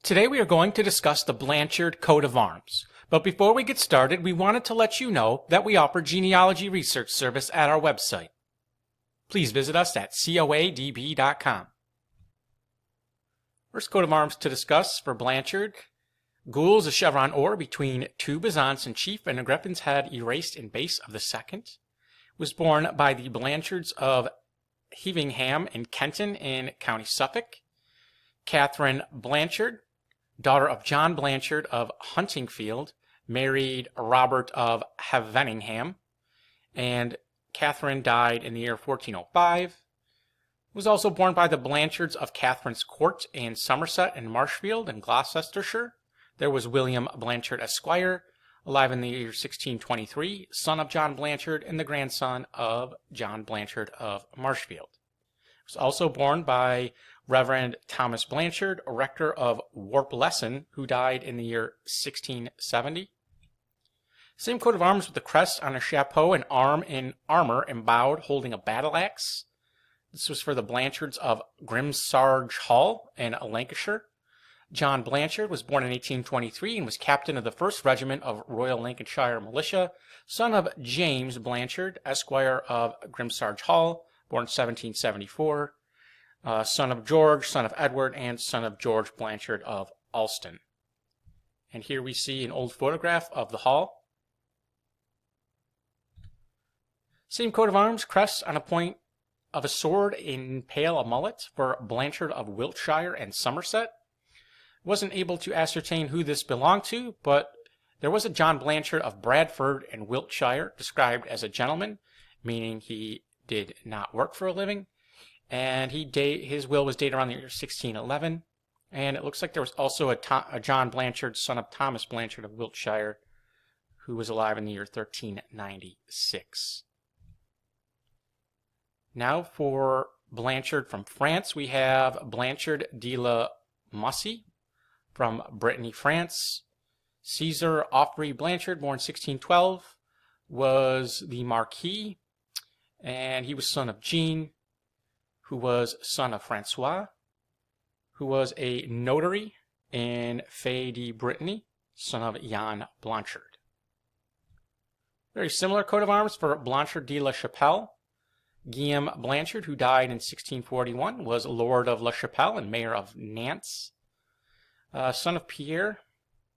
Today we are going to discuss the Blanchard coat of arms. But before we get started, we wanted to let you know that we offer genealogy research service at our website. Please visit us at coadb.com. First coat of arms to discuss for Blanchard. Gules, a chevron or between two bezants in chief and a griffin's head erased in base of the second. Was born by the Blanchards of Heveningham in Kenton in County Suffolk. Katherine Blanchard, daughter of John Blanchard of Huntingfield, married Robert of Heveningham, and Katherine died in the year 1405. Was also born by the Blanchards of Katherine's court in Somerset and Marshfield in Gloucestershire. There was William Blanchard Esq, alive in the year 1623, son of John Blanchard and the grandson of John Blanchard of Marshfield. Was also born by Reverend Thomas Blanchard, a rector of Worpleson, who died in the year 1670. Same coat of arms with the crest on a chapeau and arm in armour embowed, holding a battle axe. This was for the Blanchards of Grimsargh Hall in Lancashire. John Blachard was born in 1823 and was captain of the 1st Regiment of Royal Lancashire militia, son of James Blachard Esq of Grimsargh Hall, born 1774. Son of George, son of Edward, and son of George Blanchard of Alston. And here we see an old photograph of the hall. Same coat of arms, crest on a point of a sword, impale a mullet for Blanchard of Wiltshire and Somerset. Wasn't able to ascertain who this belonged to, but there was a John Blanchard of Bradford and Wiltshire, described as a gentleman, meaning he did not work for a living. And his will was dated around the year 1611. And it looks like there was also a John Blanchard, son of Thomas Blanchard of Wiltshire, who was alive in the year 1396. Now for Blanchard from France, we have Blanchard de la Mossy from Brittany, France. Caesar Aubry Blanchard, born 1612, was the Marquis, and he was son of Jean, who was son of Francois, who was a notary in Fay de Brittany, son of Jan Blanchard. Very similar coat of arms for Blanchard de la Chapelle. Guillaume Blanchard, who died in 1641, was Lord of La Chapelle and Mayor of Nantes. Son of Pierre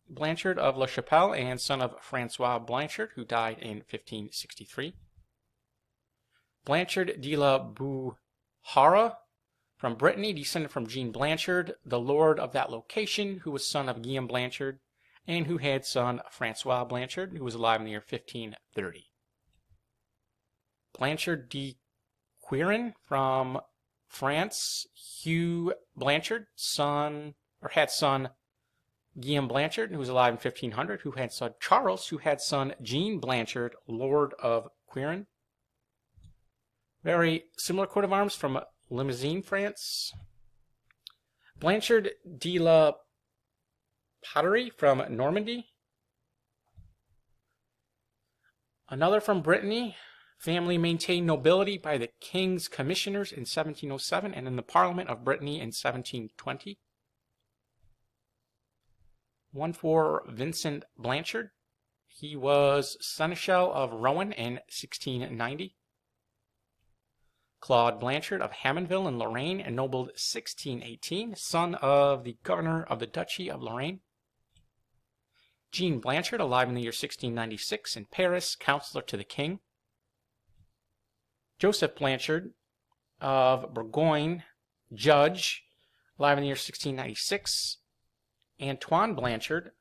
Blanchard of La Chapelle and son of Francois Blanchard, who died in 1563. Blanchard de la Beauharnois from Brittany, descended from Jean Blanchard, the lord of that location, who was son of Guillaume Blanchard, and who had son Francois Blanchard, who was alive in the year 1530. Blanchard de Quirin from France, Hugh Blanchard, had son Guillaume Blanchard, who was alive in 1500, who had son Charles, who had son Jean Blanchard, Lord of Quirin. Very similar coat of arms from Limousin, France. Blanchard de la Poterie from Normandy. Another from Brittany. Family maintained nobility by the King's Commissioners in 1707 and in the Parliament of Brittany in 1720. One for Vincent Blanchard. He was Seneschal of Rouen in 1690. Claude Blanchard of Hamonville in Lorraine, ennobled 1618, son of the governor of the Duchy of Lorraine. Jean Blanchard, alive in the year 1696 in Paris, counselor to the king. Joseph Blanchard of Bourgogne, judge, alive in the year 1696. Antoine Blanchard,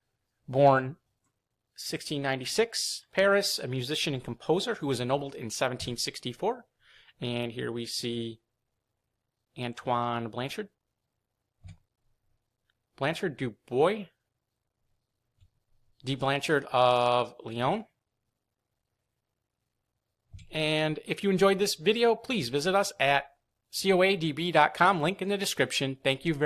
born 1696, Paris, a musician and composer who was ennobled in 1764. And here we see Antoine Blanchard. Blanchard du Bois, de Blanchard of Lyon. And if you enjoyed this video, please visit us at coadb.com, link in the description. Thank you very much.